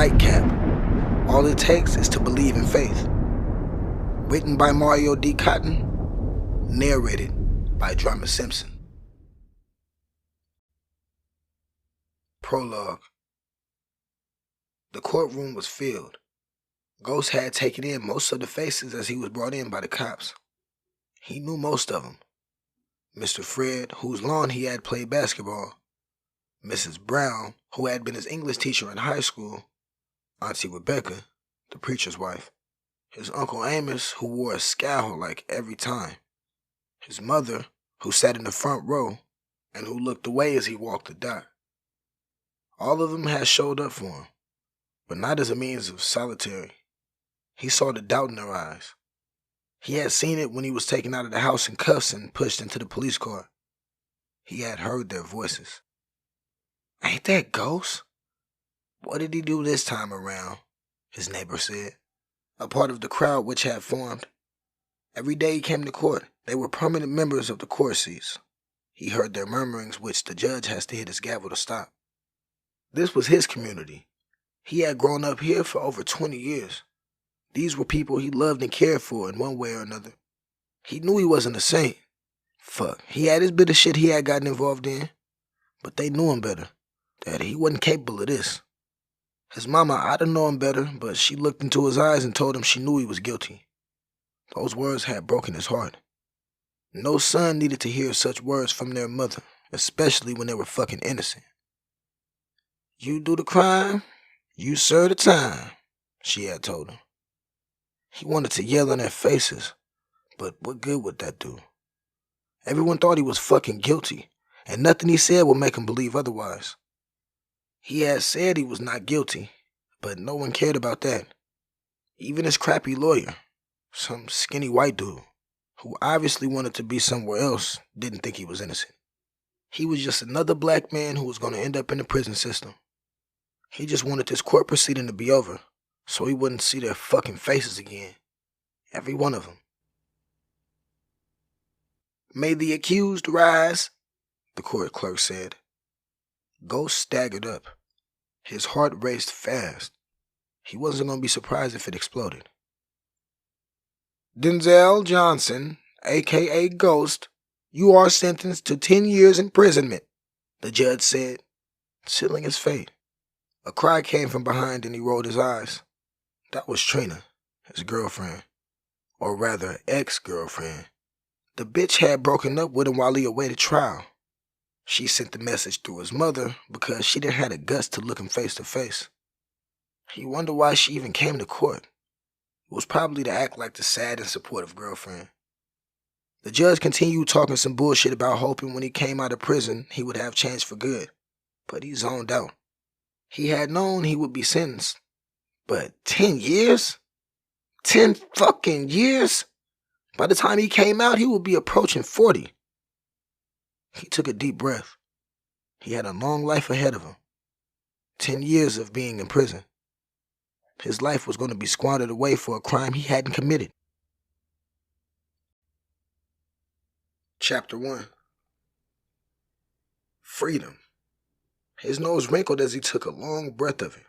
Nightcap. All it takes is to believe in faith. Written by Mario D. Cotton. Narrated by drummer Simpson. Prologue. The courtroom was filled. Ghost had taken in most of the faces as he was brought in by the cops. He knew most of them. Mr. Fred, whose lawn he had played basketball. Mrs. Brown, who had been his English teacher in high school. Auntie Rebecca, the preacher's wife. His Uncle Amos, who wore a scowl like every time. His mother, who sat in the front row and who looked away as he walked the dock. All of them had showed up for him, but not as a means of solitary. He saw the doubt in their eyes. He had seen it when he was taken out of the house in cuffs and pushed into the police car. He had heard their voices. "Ain't that Ghost? What did he do this time around?" his neighbor said, a part of the crowd which had formed. Every day he came to court, they were permanent members of the court seats. He heard their murmurings which the judge has to hit his gavel to stop. This was his community. He had grown up here for over 20 years. These were people he loved and cared for in one way or another. He knew he wasn't a saint. Fuck, he had his bit of shit he had gotten involved in, but they knew him better, that he wasn't capable of this. His mama ought to know him better, but she looked into his eyes and told him she knew he was guilty. Those words had broken his heart. No son needed to hear such words from their mother, especially when they were fucking innocent. "You do the crime, you serve the time," she had told him. He wanted to yell in their faces, but what good would that do? Everyone thought he was fucking guilty, and nothing he said would make him believe otherwise. He had said he was not guilty, but no one cared about that. Even his crappy lawyer, some skinny white dude, who obviously wanted to be somewhere else, didn't think he was innocent. He was just another black man who was going to end up in the prison system. He just wanted this court proceeding to be over, so he wouldn't see their fucking faces again. Every one of them. "May the accused rise," the court clerk said. Ghost staggered up. His heart raced fast. He wasn't going to be surprised if it exploded. "Denzel Johnson, a.k.a. Ghost, you are sentenced to 10 years imprisonment," the judge said, sealing his fate. A cry came from behind and he rolled his eyes. That was Trina, his girlfriend. Or rather, ex-girlfriend. The bitch had broken up with him while he awaited trial. She sent the message through his mother because she didn't have the guts to look him face to face. He wondered why she even came to court. It was probably to act like the sad and supportive girlfriend. The judge continued talking some bullshit about hoping when he came out of prison he would have changed for good, but he zoned out. He had known he would be sentenced, but 10 years? 10 fucking years? By the time he came out, he would be approaching 40. He took a deep breath. He had a long life ahead of him. 10 years of being in prison. His life was going to be squandered away for a crime he hadn't committed. Chapter 1. Freedom. His nose wrinkled as he took a long breath of it.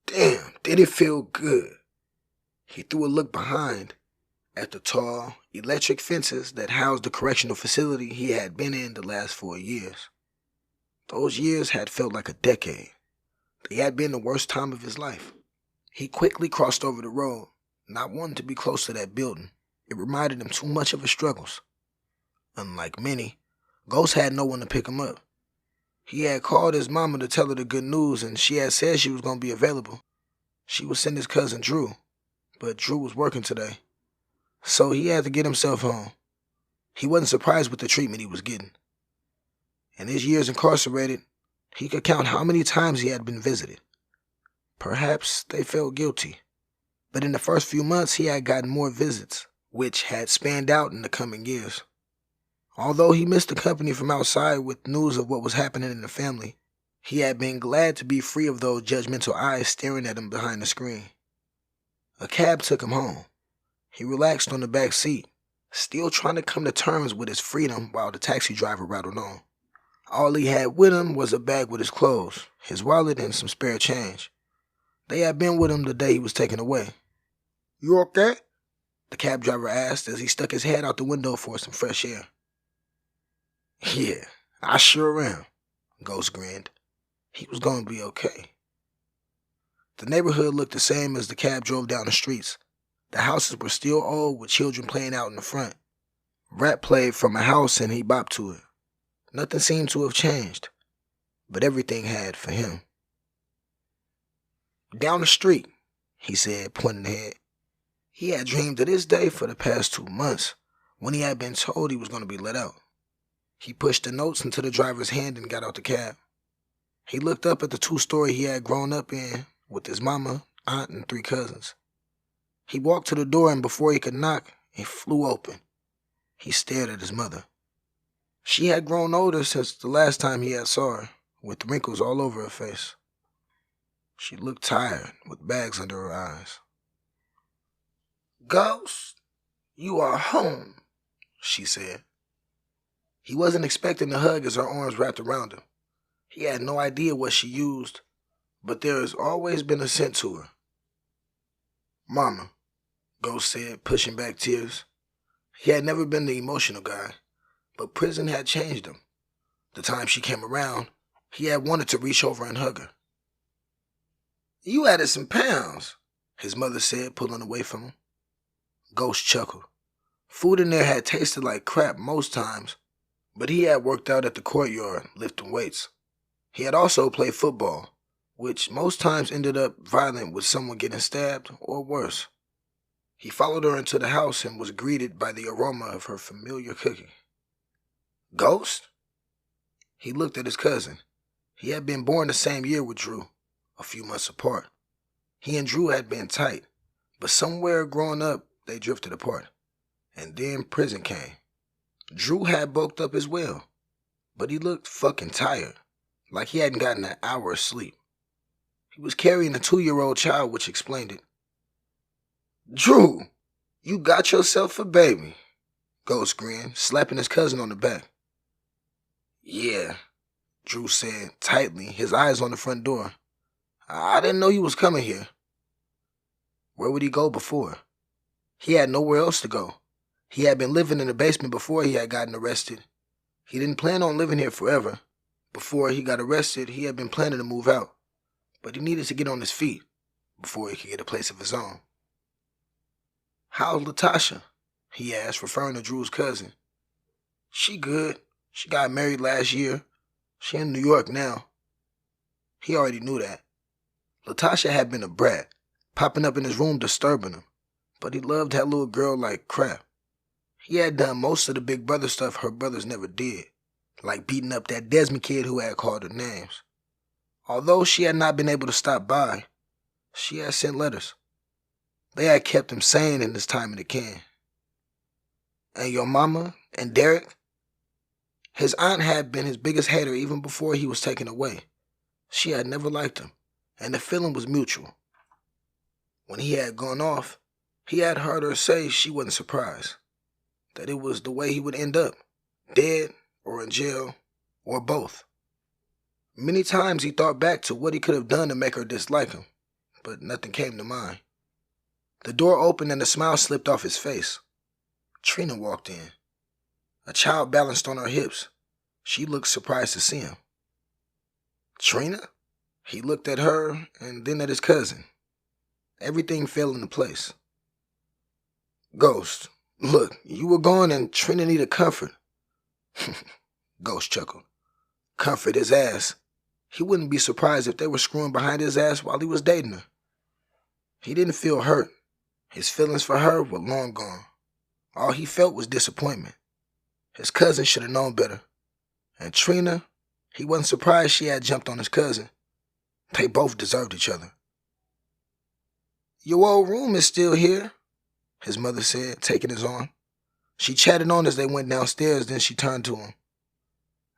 Damn, did it feel good. He threw a look behind at the tall, electric fences that housed the correctional facility he had been in the last 4 years. Those years had felt like a decade. They had been the worst time of his life. He quickly crossed over the road, not wanting to be close to that building. It reminded him too much of his struggles. Unlike many, Ghost had no one to pick him up. He had called his mama to tell her the good news, and she had said she was going to be available. She would send his cousin Drew, but Drew was working today. So he had to get himself home. He wasn't surprised with the treatment he was getting. In his years incarcerated, he could count how many times he had been visited. Perhaps they felt guilty, but in the first few months he had gotten more visits, which had spanned out in the coming years. Although he missed the company from outside with news of what was happening in the family, he had been glad to be free of those judgmental eyes staring at him behind the screen. A cab took him home. He relaxed on the back seat, still trying to come to terms with his freedom while the taxi driver rattled on. All he had with him was a bag with his clothes, his wallet, and some spare change. They had been with him the day he was taken away. "You okay?" the cab driver asked as he stuck his head out the window for some fresh air. "Yeah, I sure am," Ghost grinned. He was going to be okay. The neighborhood looked the same as the cab drove down the streets. The houses were still old with children playing out in the front. Rap played from a house and he bopped to it. Nothing seemed to have changed, but everything had for him. "Down the street," he said, pointing ahead. He had dreamed of this day for the past 2 months, when he had been told he was going to be let out. He pushed the notes into the driver's hand and got out the cab. He looked up at the 2-story he had grown up in with his mama, aunt, and 3 cousins. He walked to the door, and before he could knock, it flew open. He stared at his mother. She had grown older since the last time he had saw her, with wrinkles all over her face. She looked tired, with bags under her eyes. "Ghost, you are home," she said. He wasn't expecting a hug as her arms wrapped around him. He had no idea what she used, but there has always been a scent to her. "Mama," Ghost said, pushing back tears. He had never been the emotional guy, but prison had changed him. The time she came around, he had wanted to reach over and hug her. "You added some pounds," his mother said, pulling away from him. Ghost chuckled. Food in there had tasted like crap most times, but he had worked out at the courtyard, lifting weights. He had also played football, which most times ended up violent with someone getting stabbed or worse. He followed her into the house and was greeted by the aroma of her familiar cooking. "Ghost?" He looked at his cousin. He had been born the same year with Drew, a few months apart. He and Drew had been tight, but somewhere growing up, they drifted apart. And then prison came. Drew had bulked up as well, but he looked fucking tired, like he hadn't gotten an hour of sleep. He was carrying a 2-year-old child, which explained it. "Drew, you got yourself a baby," Ghost grinned, slapping his cousin on the back. "Yeah," Drew said, tightly, his eyes on the front door. "I didn't know you was coming here." Where would he go before? He had nowhere else to go. He had been living in the basement before he had gotten arrested. He didn't plan on living here forever. Before he got arrested, he had been planning to move out, but he needed to get on his feet before he could get a place of his own. "How's Latasha?" he asked, referring to Drew's cousin. "She good. She got married last year. She in New York now." He already knew that. Latasha had been a brat, popping up in his room disturbing him, but he loved that little girl like crap. He had done most of the big brother stuff her brothers never did, like beating up that Desmond kid who had called her names. Although she had not been able to stop by, she had sent letters. They had kept him sane in his time in the can. "And your mama and Derek?" His aunt had been his biggest hater even before he was taken away. She had never liked him, and the feeling was mutual. When he had gone off, he had heard her say she wasn't surprised, that it was the way he would end up, dead or in jail, or both. Many times he thought back to what he could have done to make her dislike him, but nothing came to mind. The door opened and a smile slipped off his face. Trina walked in. A child balanced on her hips. She looked surprised to see him. "Trina?" He looked at her and then at his cousin. Everything fell into place. "Ghost, look, you were gone and Trina needed comfort." Ghost chuckled. Comfort his ass. He wouldn't be surprised if they were screwing behind his ass while he was dating her. He didn't feel hurt. His feelings for her were long gone. All he felt was disappointment. His cousin should have known better. And Trina, he wasn't surprised she had jumped on his cousin. They both deserved each other. "Your old room is still here," his mother said, taking his arm. She chatted on as they went downstairs, then she turned to him.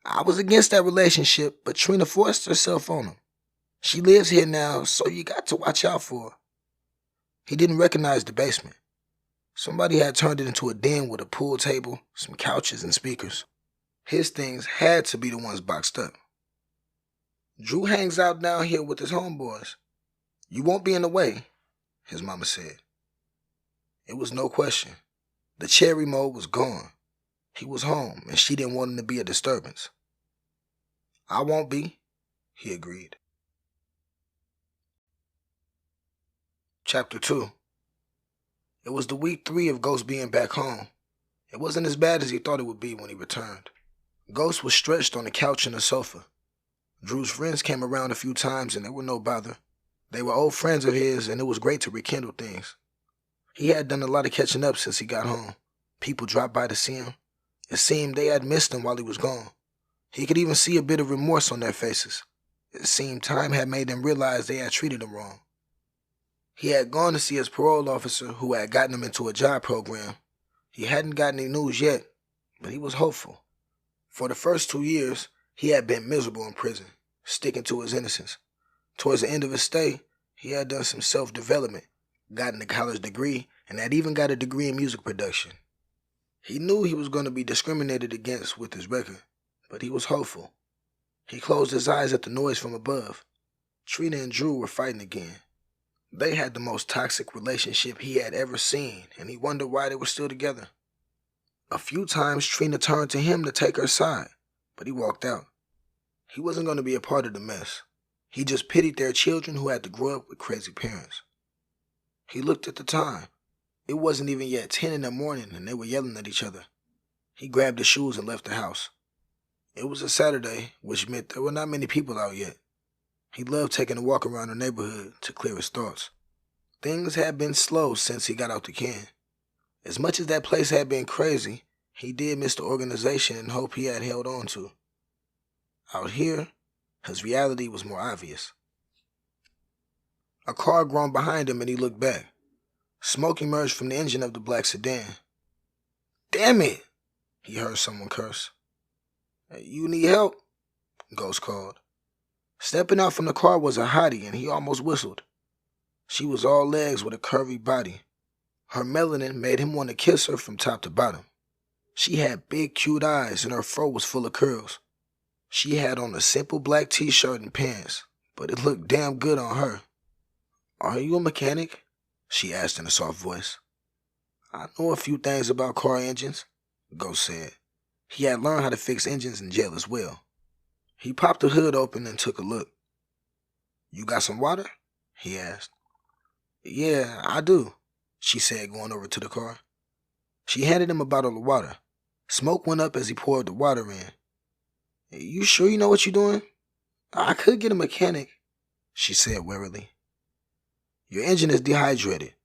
"I was against that relationship, but Trina forced herself on him. She lives here now, so you got to watch out for her." He didn't recognize the basement. Somebody had turned it into a den with a pool table, some couches, and speakers. His things had to be the ones boxed up. "Drew hangs out down here with his homeboys." "You won't be in the way," his mama said. It was no question. The cherry mode was gone. He was home, and she didn't want him to be a disturbance. "I won't be," he agreed. Chapter 2. It was the week 3 of Ghost being back home. It wasn't as bad as he thought it would be when he returned. Ghost was stretched on the couch and the sofa. Drew's friends came around a few times and they were no bother. They were old friends of his and it was great to rekindle things. He had done a lot of catching up since he got home. People dropped by to see him. It seemed they had missed him while he was gone. He could even see a bit of remorse on their faces. It seemed time had made them realize they had treated him wrong. He had gone to see his parole officer who had gotten him into a job program. He hadn't gotten any news yet, but he was hopeful. For the first 2 years, he had been miserable in prison, sticking to his innocence. Towards the end of his stay, he had done some self-development, gotten a college degree, and had even got a degree in music production. He knew he was going to be discriminated against with his record, but he was hopeful. He closed his eyes at the noise from above. Trina and Drew were fighting again. They had the most toxic relationship he had ever seen, and he wondered why they were still together. A few times Trina turned to him to take her side, but he walked out. He wasn't going to be a part of the mess. He just pitied their children who had to grow up with crazy parents. He looked at the time. It wasn't even yet 10 in the morning and they were yelling at each other. He grabbed his shoes and left the house. It was a Saturday, which meant there were not many people out yet. He loved taking a walk around the neighborhood to clear his thoughts. Things had been slow since he got out the can. As much as that place had been crazy, he did miss the organization and hope he had held on to. Out here, his reality was more obvious. A car groaned behind him and he looked back. Smoke emerged from the engine of the black sedan. "Damn it!" he heard someone curse. "You need help?" Ghost called. Stepping out from the car was a hottie and he almost whistled. She was all legs with a curvy body. Her melanin made him want to kiss her from top to bottom. She had big cute eyes and her fro was full of curls. She had on a simple black t-shirt and pants, but it looked damn good on her. "Are you a mechanic?" she asked in a soft voice. "I know a few things about car engines," Ghost said. He had learned how to fix engines in jail as well. He popped the hood open and took a look. "You got some water?" he asked. "Yeah, I do," she said, going over to the car. She handed him a bottle of water. Smoke went up as he poured the water in. "You sure you know what you're doing? I could get a mechanic," she said wearily. "Your engine is dehydrated.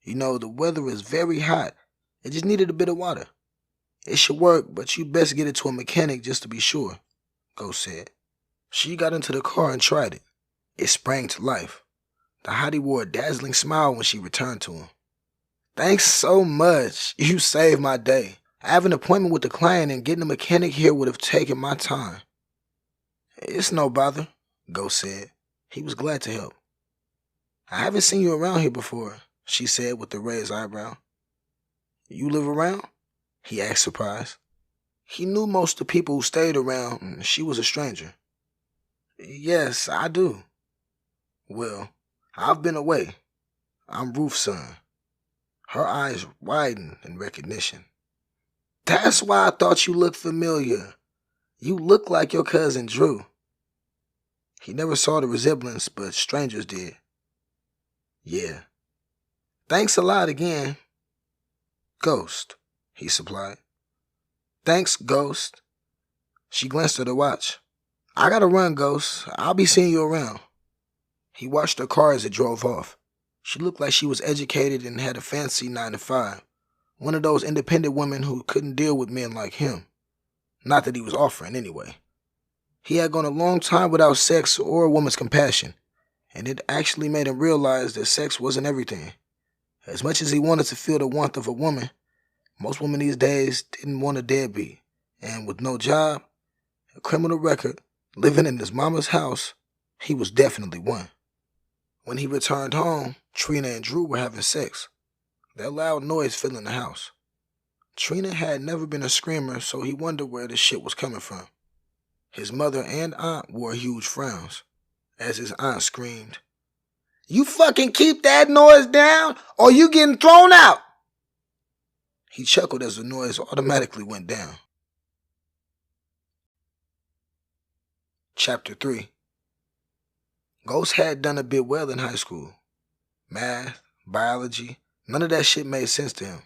You know, the weather is very hot. It just needed a bit of water. It should work, but you best get it to a mechanic just to be sure," Ghost said. She got into the car and tried it. It sprang to life. The hottie wore a dazzling smile when she returned to him. "Thanks so much. You saved my day. I have an appointment with the client and getting a mechanic here would have taken my time." "It's no bother," Ghost said. He was glad to help. "I haven't seen you around here before," she said with a raised eyebrow. "You live around?" he asked, surprised. He knew most of the people who stayed around, and she was a stranger. "Yes, I do." "Well, I've been away. I'm Ruth's son." Her eyes widened in recognition. "That's why I thought you looked familiar. You look like your cousin Drew." He never saw the resemblance, but strangers did. "Yeah. Thanks a lot again." "Ghost," he supplied. "Thanks, Ghost." She glanced at her watch. "I gotta run, Ghost. I'll be seeing you around." He watched her car as it drove off. She looked like she was educated and had a fancy 9-to-5. One of those independent women who couldn't deal with men like him. Not that he was offering, anyway. He had gone a long time without sex or a woman's compassion, and it actually made him realize that sex wasn't everything. As much as he wanted to feel the warmth of a woman, most women these days didn't want a deadbeat, and with no job, a criminal record, living in his mama's house, he was definitely one. When he returned home, Trina and Drew were having sex. That loud noise filling the house. Trina had never been a screamer, so he wondered where this shit was coming from. His mother and aunt wore huge frowns, as his aunt screamed, You fucking keep that noise down or you getting thrown out. He chuckled as the noise automatically went down. Chapter 3. Ghost had done a bit well in high school. Math, biology, none of that shit made sense to him.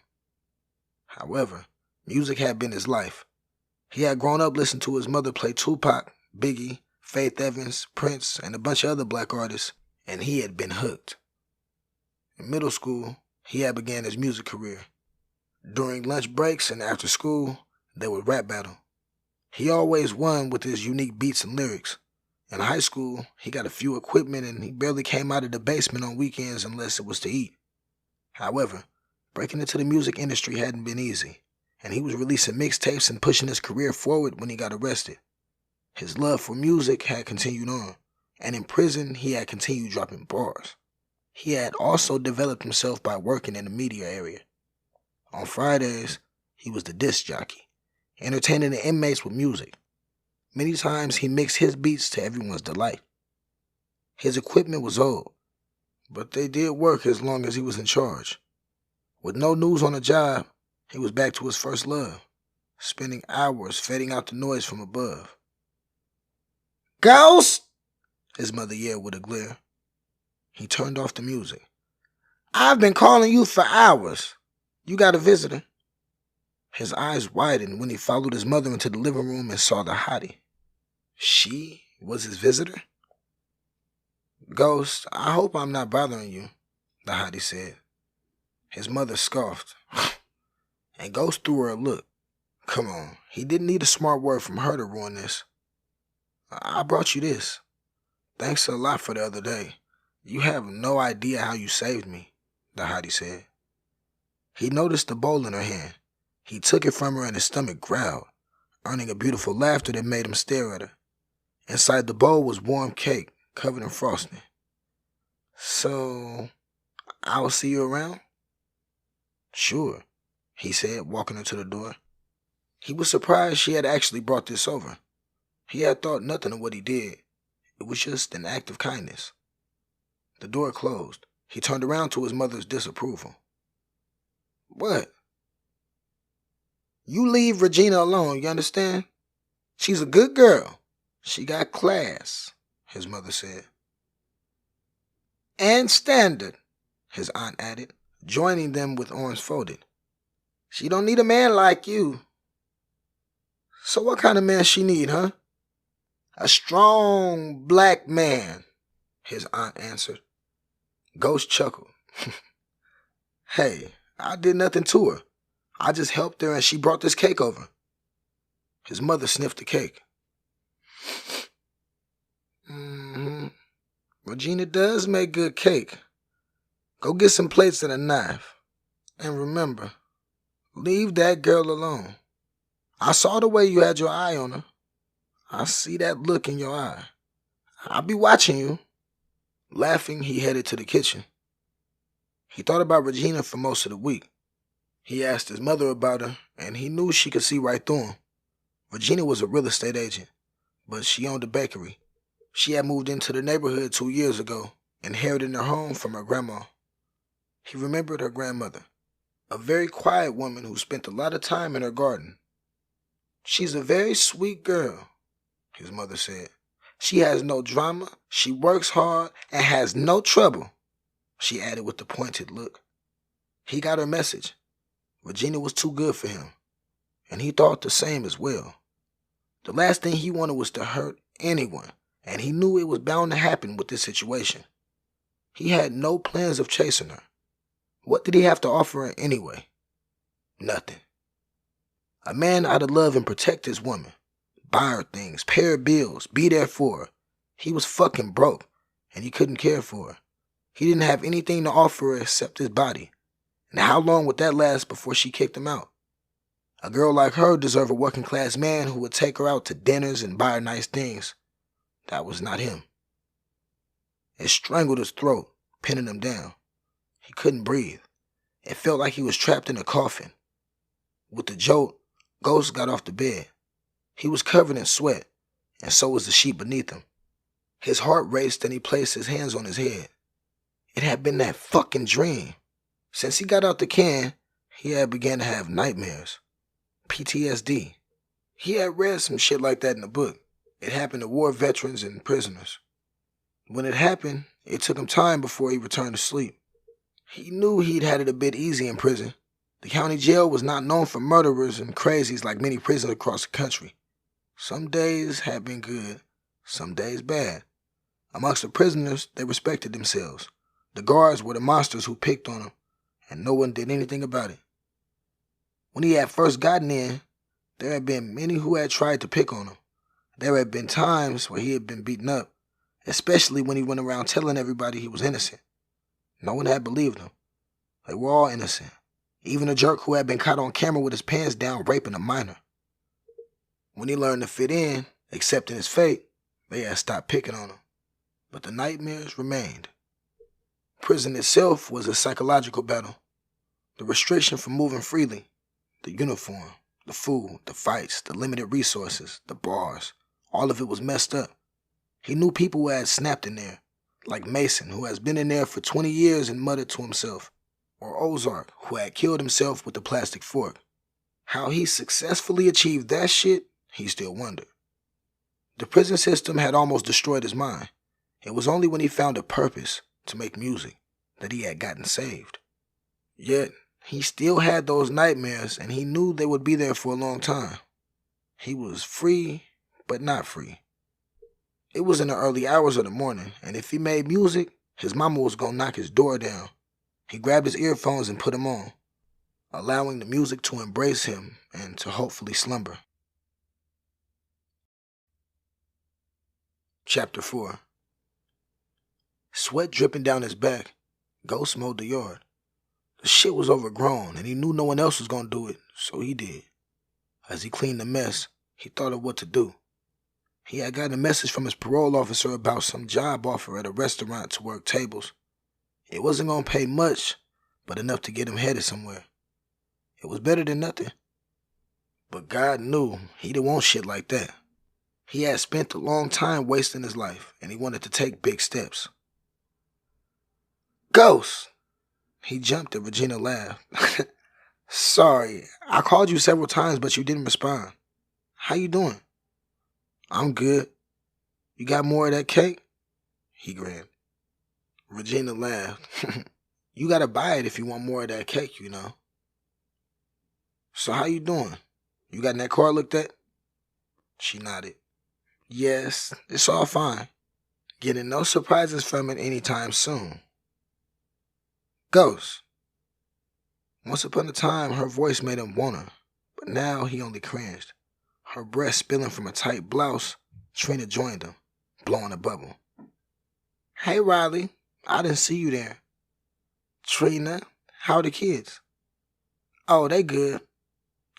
However, music had been his life. He had grown up listening to his mother play Tupac, Biggie, Faith Evans, Prince, and a bunch of other black artists, and he had been hooked. In middle school, he had began his music career. During lunch breaks and after school, they would rap battle. He always won with his unique beats and lyrics. In high school, he got a few equipment and he barely came out of the basement on weekends unless it was to eat. However, breaking into the music industry hadn't been easy, and he was releasing mixtapes and pushing his career forward when he got arrested. His love for music had continued on, and in prison he had continued dropping bars. He had also developed himself by working in the media area. On Fridays, he was the disc jockey, entertaining the inmates with music. Many times he mixed his beats to everyone's delight. His equipment was old, but they did work as long as he was in charge. With no news on the job, he was back to his first love, spending hours fading out the noise from above. "Ghost!" his mother yelled with a glare. He turned off the music. "I've been calling you for hours. You got a visitor." His eyes widened when he followed his mother into the living room and saw the hottie. She was his visitor? "Ghost, I hope I'm not bothering you," the hottie said. His mother scoffed, and Ghost threw her a look. Come on, he didn't need a smart word from her to ruin this. "I brought you this. Thanks a lot for the other day. You have no idea how you saved me," the hottie said. He noticed the bowl in her hand. He took it from her and his stomach growled, earning a beautiful laughter that made him stare at her. Inside the bowl was warm cake covered in frosting. "So, I'll see you around?" "Sure," he said, walking her to the door. He was surprised she had actually brought this over. He had thought nothing of what he did. It was just an act of kindness. The door closed. He turned around to his mother's disapproval. "What?" "You leave Regina alone, you understand? She's a good girl. She got class," his mother said. "And standard," his aunt added, joining them with arms folded. "She don't need a man like you." "So what kind of man she need, huh?" "A strong black man," his aunt answered. Ghost chuckled. "Hey, I did nothing to her. I just helped her and she brought this cake over." His mother sniffed the cake. Regina does make good cake. Go get some plates and a knife. And remember, leave that girl alone. I saw the way you had your eye on her. I see that look in your eye. I'll be watching you." Laughing, he headed to the kitchen. He thought about Regina for most of the week. He asked his mother about her, and he knew she could see right through him. Regina was a real estate agent, but she owned a bakery. She had moved into the neighborhood 2 years ago, inheriting her home from her grandma. He remembered her grandmother, a very quiet woman who spent a lot of time in her garden. "She's a very sweet girl," his mother said. "She has no drama, she works hard, and has no trouble," she added with a pointed look. He got her message. Regina was too good for him, and he thought the same as well. The last thing he wanted was to hurt anyone, and he knew it was bound to happen with this situation. He had no plans of chasing her. What did he have to offer her anyway? Nothing. A man ought to love and protect his woman, buy her things, pay her bills, be there for her. He was fucking broke, and he couldn't care for her. He didn't have anything to offer her except his body. And how long would that last before she kicked him out? A girl like her deserved a working-class man who would take her out to dinners and buy her nice things. That was not him. It strangled his throat, pinning him down. He couldn't breathe. It felt like he was trapped in a coffin. With the jolt, Ghost got off the bed. He was covered in sweat, and so was the sheet beneath him. His heart raced and he placed his hands on his head. It had been that fucking dream. Since he got out the can, he had began to have nightmares. PTSD. He had read some shit like that in a book. It happened to war veterans and prisoners. When it happened, it took him time before he returned to sleep. He knew he'd had it a bit easy in prison. The county jail was not known for murderers and crazies like many prisons across the country. Some days had been good, some days bad. Amongst the prisoners, they respected themselves. The guards were the monsters who picked on them, and no one did anything about it. When he had first gotten in, there had been many who had tried to pick on him. There had been times where he had been beaten up, especially when he went around telling everybody he was innocent. No one had believed him. They were all innocent. Even a jerk who had been caught on camera with his pants down raping a minor. When he learned to fit in, accepting his fate, they had stopped picking on him. But the nightmares remained. Prison itself was a psychological battle. The restriction from moving freely, the uniform, the food, the fights, the limited resources, the bars, all of it was messed up. He knew people who had snapped in there, like Mason, who has been in there for 20 years and muttered to himself, or Ozark, who had killed himself with a plastic fork. How he successfully achieved that shit, he still wondered. The prison system had almost destroyed his mind. It was only when he found a purpose to make music that he had gotten saved. Yet, he still had those nightmares, and he knew they would be there for a long time. He was free, but not free. It was in the early hours of the morning, and if he made music, his mama was gonna knock his door down. He grabbed his earphones and put them on, allowing the music to embrace him and to hopefully slumber. Chapter 4. Sweat dripping down his back, Ghost mowed the yard. The shit was overgrown, and he knew no one else was gonna do it, so he did. As he cleaned the mess, he thought of what to do. He had gotten a message from his parole officer about some job offer at a restaurant to work tables. It wasn't gonna pay much, but enough to get him headed somewhere. It was better than nothing. But God knew he didn't want shit like that. He had spent a long time wasting his life, and he wanted to take big steps. Ghost! He jumped and Regina laughed. Sorry, I called you several times, but you didn't respond. How you doing? I'm good. You got more of that cake? He grinned. Regina laughed. You gotta buy it if you want more of that cake, you know. So how you doing? You got that car looked at? She nodded. Yes, it's all fine. Getting no surprises from it anytime soon. Ghost. Once upon a time, her voice made him want her, but now he only cringed. Her breath spilling from a tight blouse, Trina joined him, blowing a bubble. Hey, Riley. I didn't see you there. Trina, how are the kids? Oh, they good.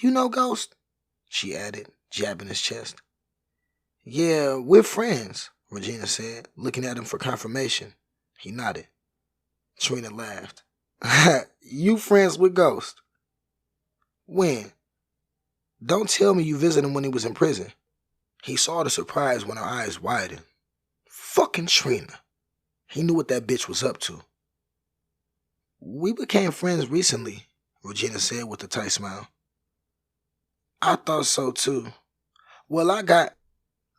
You know Ghost? She added, jabbing his chest. Yeah, we're friends, Regina said, looking at him for confirmation. He nodded. Trina laughed. You friends with Ghost? When? Don't tell me you visited him when he was in prison. He saw the surprise when her eyes widened. Fucking Trina. He knew what that bitch was up to. We became friends recently, Regina said with a tight smile. I thought so too. Well, I got...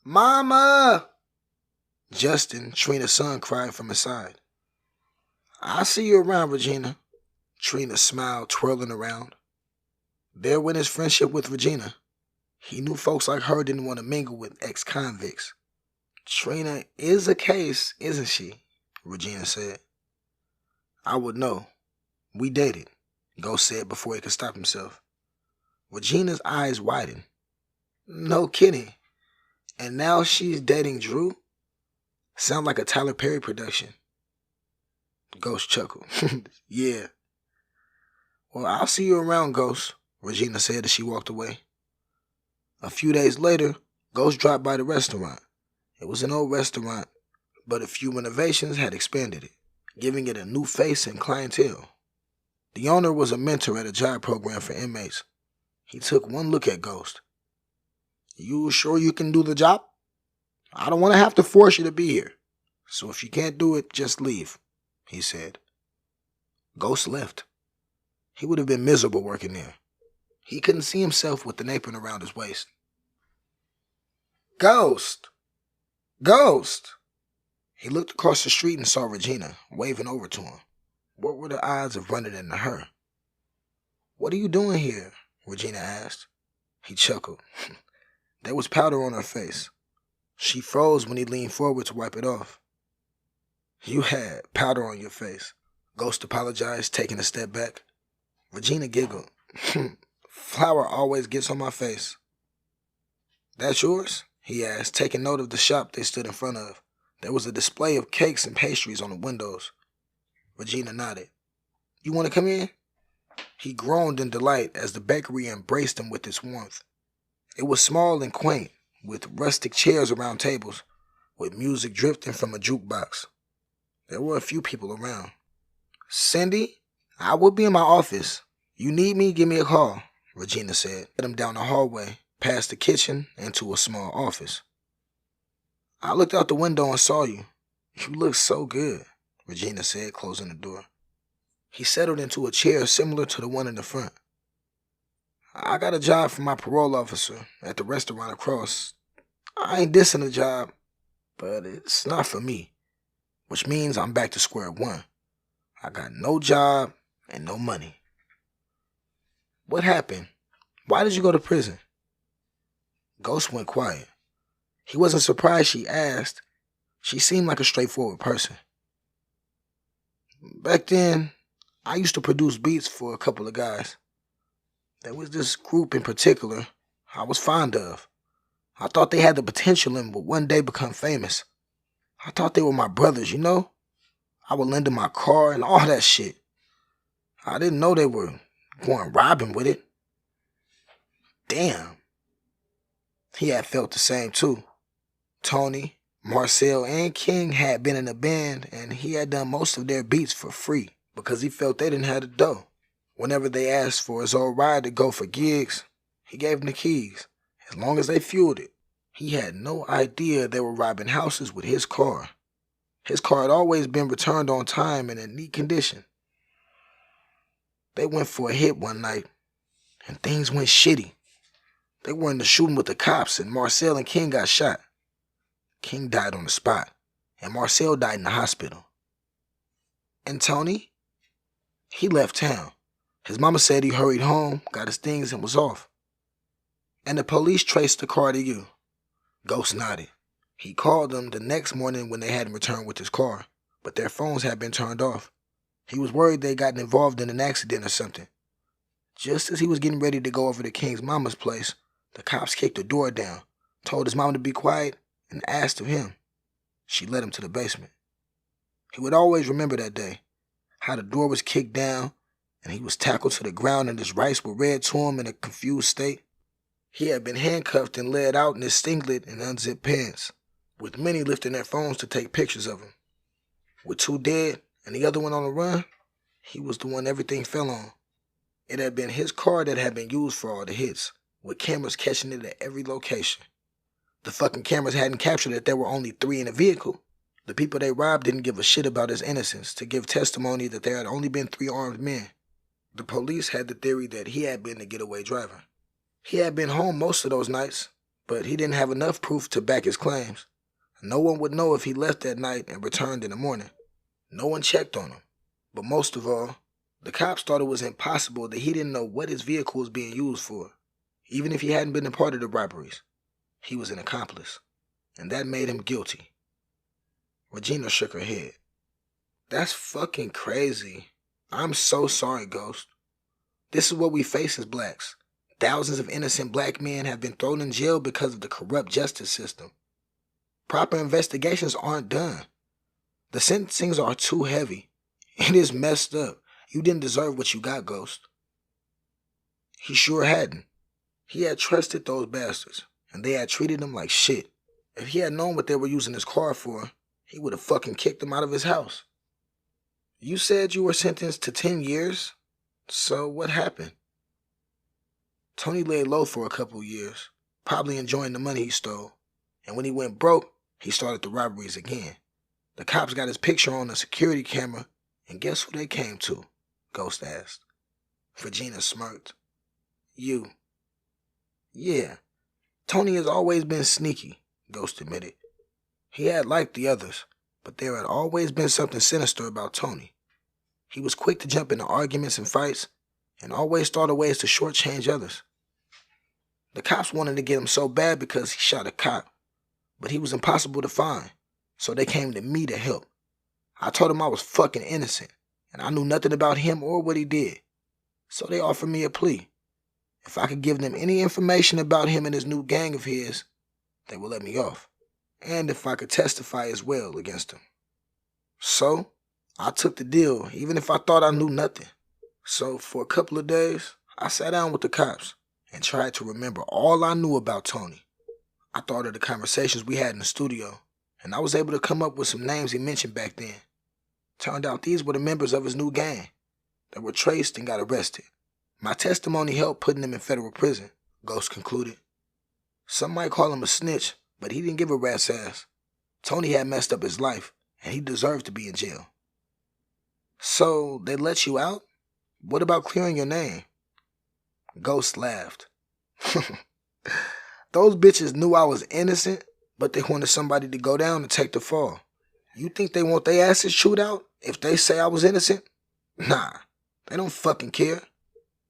Mama! Justin, Trina's son, cried from his side. I'll see you around, Regina. Trina smiled, twirling around. There went his friendship with Regina. He knew folks like her didn't want to mingle with ex-convicts. Trina is a case, isn't she? Regina said. I would know. We dated, Ghost said before he could stop himself. Regina's eyes widened. No kidding. And now she's dating Drew? Sound like a Tyler Perry production. Ghost chuckled. Yeah. Well, I'll see you around, Ghost, Regina said as she walked away. A few days later, Ghost dropped by the restaurant. It was an old restaurant, but a few renovations had expanded it, giving it a new face and clientele. The owner was a mentor at a job program for inmates. He took one look at Ghost. You sure you can do the job? I don't want to have to force you to be here. So if you can't do it, just leave. he said. Ghost left. He would have been miserable working there. He couldn't see himself with an apron around his waist. Ghost! Ghost! He looked across the street and saw Regina, waving over to him. What were the odds of running into her? What are you doing here? Regina asked. He chuckled. There was powder on her face. She froze when he leaned forward to wipe it off. You had powder on your face, Ghost apologized, taking a step back. Regina giggled. Flour always gets on my face. That's yours? He asked, taking note of the shop they stood in front of. There was a display of cakes and pastries on the windows. Regina nodded. You want to come in? He groaned in delight as the bakery embraced him with its warmth. It was small and quaint, with rustic chairs around tables, with music drifting from a jukebox. There were a few people around. Cindy, I will be in my office. You need me, give me a call, Regina said. Led him down the hallway, past the kitchen, and to a small office. I looked out the window and saw you. You look so good, Regina said, closing the door. He settled into a chair similar to the one in the front. I got a job from my parole officer at the restaurant across. I ain't dissing the job, but it's not for me, which means I'm back to square one. I got no job and no money. What happened? Why did you go to prison? Ghost went quiet. He wasn't surprised she asked. She seemed like a straightforward person. Back then, I used to produce beats for a couple of guys. There was this group in particular I was fond of. I thought they had the potential and would one day become famous. I thought they were my brothers, you know? I would lend them my car and all that shit. I didn't know they were going robbing with it. Damn. He had felt the same too. Tony, Marcel, and King had been in a band, and he had done most of their beats for free because he felt they didn't have the dough. Whenever they asked for his old ride to go for gigs, he gave them the keys, as long as they fueled it. He had no idea they were robbing houses with his car. His car had always been returned on time and in neat condition. They went for a hit one night, and things went shitty. They were in the shooting with the cops, and Marcel and King got shot. King died on the spot, and Marcel died in the hospital. And Tony? He left town. His mama said he hurried home, got his things, and was off. And the police traced the car to you. Ghost nodded. He called them the next morning when they hadn't returned with his car, but their phones had been turned off. He was worried they'd gotten involved in an accident or something. Just as he was getting ready to go over to King's mama's place, the cops kicked the door down, told his mama to be quiet, and asked of him. She led him to the basement. He would always remember that day, how the door was kicked down, and he was tackled to the ground and his rights were read to him in a confused state. He had been handcuffed and led out in his singlet and unzipped pants, with many lifting their phones to take pictures of him. With two dead and the other one on the run, he was the one everything fell on. It had been his car that had been used for all the hits, with cameras catching it at every location. The fucking cameras hadn't captured that there were only 3 in the vehicle. The people they robbed didn't give a shit about his innocence to give testimony that there had only been 3 armed men. The police had the theory that he had been the getaway driver. He had been home most of those nights, but he didn't have enough proof to back his claims. No one would know if he left that night and returned in the morning. No one checked on him. But most of all, the cops thought it was impossible that he didn't know what his vehicle was being used for. Even if he hadn't been a part of the robberies, he was an accomplice, and that made him guilty. Regina shook her head. That's fucking crazy. I'm so sorry, Ghost. This is what we face as blacks. Thousands of innocent black men have been thrown in jail because of the corrupt justice system. Proper investigations aren't done. The sentencings are too heavy. It is messed up. You didn't deserve what you got, Ghost. He sure hadn't. He had trusted those bastards, and they had treated him like shit. If he had known what they were using his car for, he would have fucking kicked them out of his house. You said you were sentenced to 10 years? So what happened? Tony laid low for a couple years, probably enjoying the money he stole. And when he went broke, he started the robberies again. The cops got his picture on a security camera, And guess who they came to? Ghost asked. Regina smirked. You. Yeah, Tony has always been sneaky, Ghost admitted. He had liked the others, but there had always been something sinister about Tony. He was quick to jump into arguments and fights, and always thought of ways to shortchange others. The cops wanted to get him so bad because he shot a cop, but he was impossible to find, so they came to me to help. I told him I was fucking innocent, and I knew nothing about him or what he did, so they offered me a plea. If I could give them any information about him and his new gang of his, they would let me off, and if I could testify as well against him. So, I took the deal, even if I thought I knew nothing. So, for a couple of days, I sat down with the cops and tried to remember all I knew about Tony. I thought of the conversations we had in the studio, and I was able to come up with some names he mentioned back then. Turned out these were the members of his new gang that were traced and got arrested. My testimony helped putting him in federal prison, Ghost concluded. Some might call him a snitch, but he didn't give a rat's ass. Tony had messed up his life, and he deserved to be in jail. So, they let you out? What about clearing your name? Ghost laughed. Those bitches knew I was innocent, but they wanted somebody to go down and take the fall. You think they want their asses chewed out if they say I was innocent? Nah, they don't fucking care.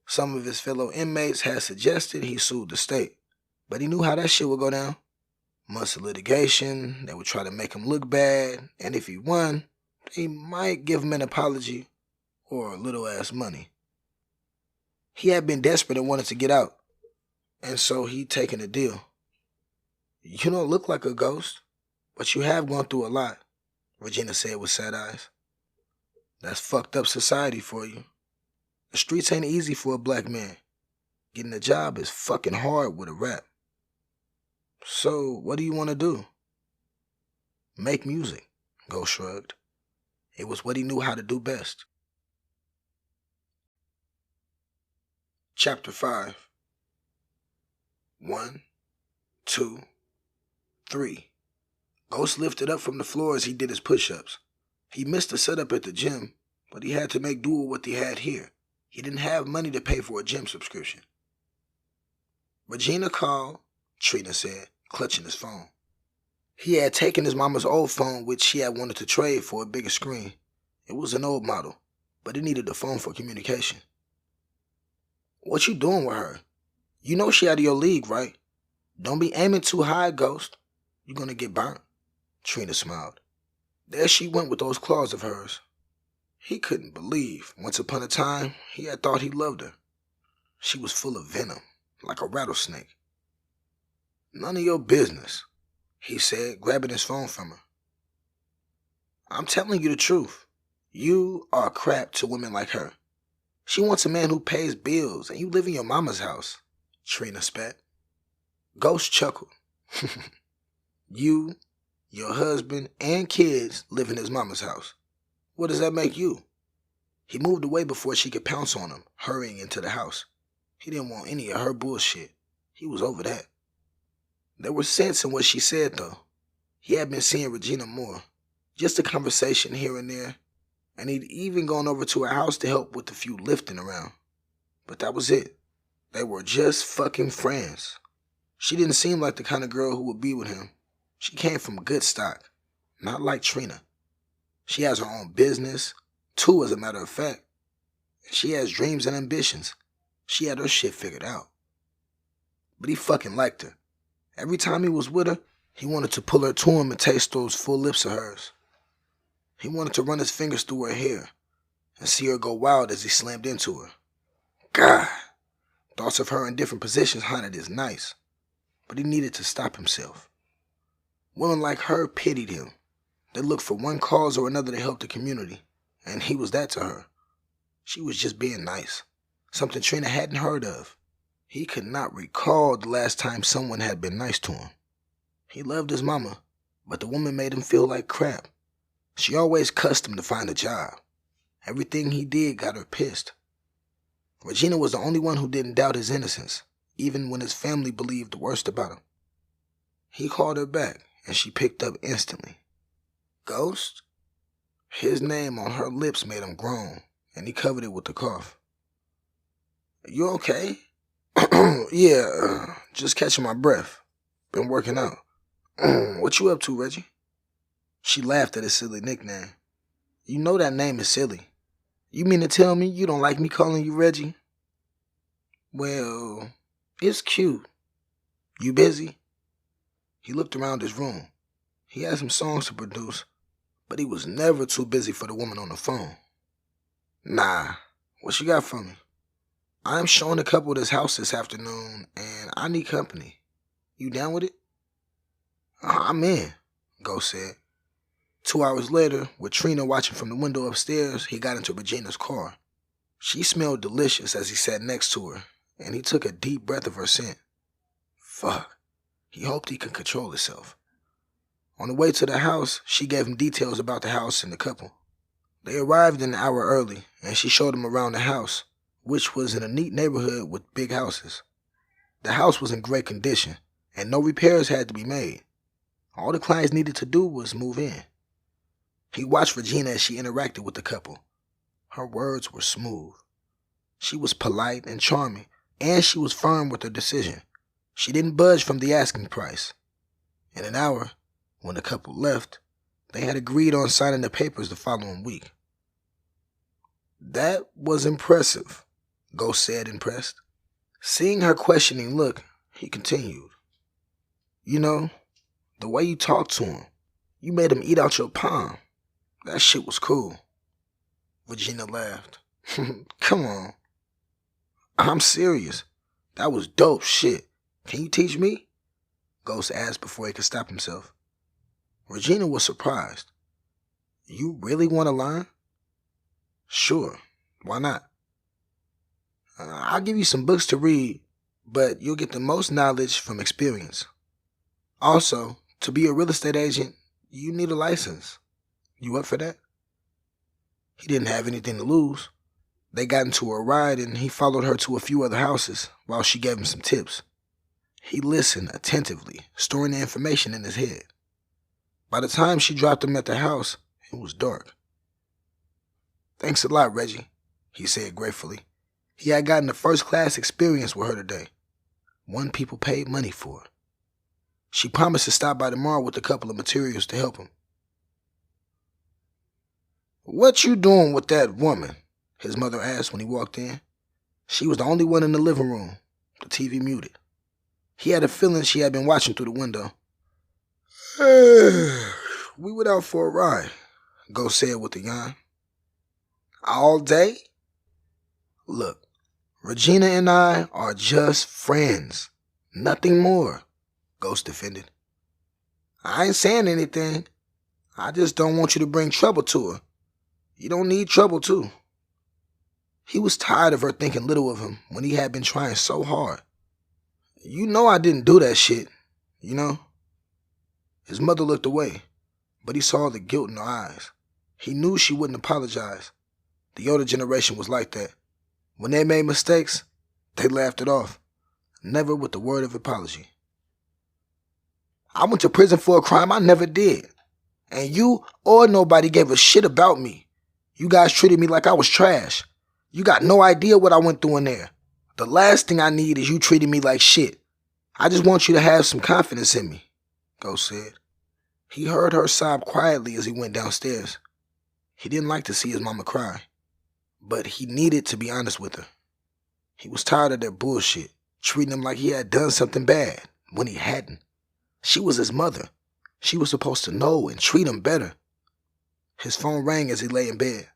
Some of his fellow inmates had suggested he sued the state, but he knew how that shit would go down. Months of litigation, they would try to make him look bad, and if he won, they might give him an apology or a little ass money. He had been desperate and wanted to get out, and so he'd taken a deal. You don't look like a ghost, but you have gone through a lot, Regina said with sad eyes. That's fucked up society for you. The streets ain't easy for a black man. Getting a job is fucking hard with a rap. So, what do you want to do? Make music, Ghost shrugged. It was what he knew how to do best. Chapter 5. 1, 2, 3. Ghost lifted up from the floor as he did his push-ups. He missed the setup at the gym, but he had to make do with what he had here. He didn't have money to pay for a gym subscription. Regina called, Trina said, clutching his phone. He had taken his mama's old phone, which she had wanted to trade for a bigger screen. It was an old model, but it needed a phone for communication. What you doing with her? You know she out of your league, right? Don't be aiming too high, Ghost. You're gonna get burnt. Trina smiled. There she went with those claws of hers. He couldn't believe, once upon a time, he had thought he loved her. She was full of venom, like a rattlesnake. None of your business, he said, grabbing his phone from her. I'm telling you the truth. You are crap to women like her. She wants a man who pays bills, and you live in your mama's house, Trina spat. Ghost chuckled. You, your husband, and kids live in his mama's house. What does that make you? He moved away before she could pounce on him, hurrying into the house. He didn't want any of her bullshit. He was over that. There was sense in what she said, though. He had been seeing Regina more. Just a conversation here and there, and he'd even gone over to her house to help with the few lifting around. But that was it. They were just fucking friends. She didn't seem like the kind of girl who would be with him. She came from good stock, not like Trina. She has her own business, too, as a matter of fact. She has dreams and ambitions. She had her shit figured out. But he fucking liked her. Every time he was with her, he wanted to pull her to him and taste those full lips of hers. He wanted to run his fingers through her hair and see her go wild as he slammed into her. God! Thoughts of her in different positions haunted his nights, but he needed to stop himself. Women like her pitied him. They looked for one cause or another to help the community, and he was that to her. She was just being nice, something Trina hadn't heard of. He could not recall the last time someone had been nice to him. He loved his mama, but the woman made him feel like crap. She always cussed him to find a job. Everything he did got her pissed. Regina was the only one who didn't doubt his innocence, even when his family believed the worst about him. He called her back, and she picked up instantly. Ghost? His name on her lips made him groan, and he covered it with the cough. You okay? Yeah, just catching my breath. Been working out. What you up to, Reggie? She laughed at his silly nickname. You know that name is silly. You mean to tell me you don't like me calling you Reggie? Well, it's cute. You busy? He looked around his room. He had some songs to produce, but he was never too busy for the woman on the phone. Nah, what you got for me? I'm showing a couple this house this afternoon, and I need company. You down with it? I'm in, Ghost said. 2 hours later, with Trina watching from the window upstairs, he got into Regina's car. She smelled delicious as he sat next to her, and he took a deep breath of her scent. Fuck. He hoped he could control himself. On the way to the house, she gave him details about the house and the couple. They arrived an hour early, and she showed him around the house, which was in a neat neighborhood with big houses. The house was in great condition, and no repairs had to be made. All the clients needed to do was move in. He watched Regina as she interacted with the couple. Her words were smooth. She was polite and charming, and she was firm with her decision. She didn't budge from the asking price. In an hour, when the couple left, they had agreed on signing the papers the following week. That was impressive, Ghost said, impressed. Seeing her questioning look, he continued. You know, the way you talked to him, you made him eat out your palm. That shit was cool. Regina laughed. Come on. I'm serious. That was dope shit. Can you teach me? Ghost asked before he could stop himself. Regina was surprised. You really want to learn? Sure. Why not? I'll give you some books to read, but you'll get the most knowledge from experience. Also, to be a real estate agent, you need a license. You up for that? He didn't have anything to lose. They got into a ride and he followed her to a few other houses while she gave him some tips. He listened attentively, storing the information in his head. By the time she dropped him at the house, it was dark. Thanks a lot, Reggie, he said gratefully. He had gotten a first-class experience with her today, one people paid money for. She promised to stop by tomorrow with a couple of materials to help him. What you doing with that woman? His mother asked when he walked in. She was the only one in the living room, the TV muted. He had a feeling she had been watching through the window. We went out for a ride, Ghost said with a yawn. All day? Look, Regina and I are just friends. Nothing more, Ghost defended. I ain't saying anything. I just don't want you to bring trouble to her. You don't need trouble, too. He was tired of her thinking little of him when he had been trying so hard. You know I didn't do that shit, you know? His mother looked away, but he saw the guilt in her eyes. He knew she wouldn't apologize. The older generation was like that. When they made mistakes, they laughed it off, never with the word of apology. I went to prison for a crime I never did, and you or nobody gave a shit about me. You guys treated me like I was trash. You got no idea what I went through in there. The last thing I need is you treating me like shit. I just want you to have some confidence in me, Ghost said. He heard her sob quietly as he went downstairs. He didn't like to see his mama cry, but he needed to be honest with her. He was tired of their bullshit, treating him like he had done something bad when he hadn't. She was his mother. She was supposed to know and treat him better. His phone rang as he lay in bed.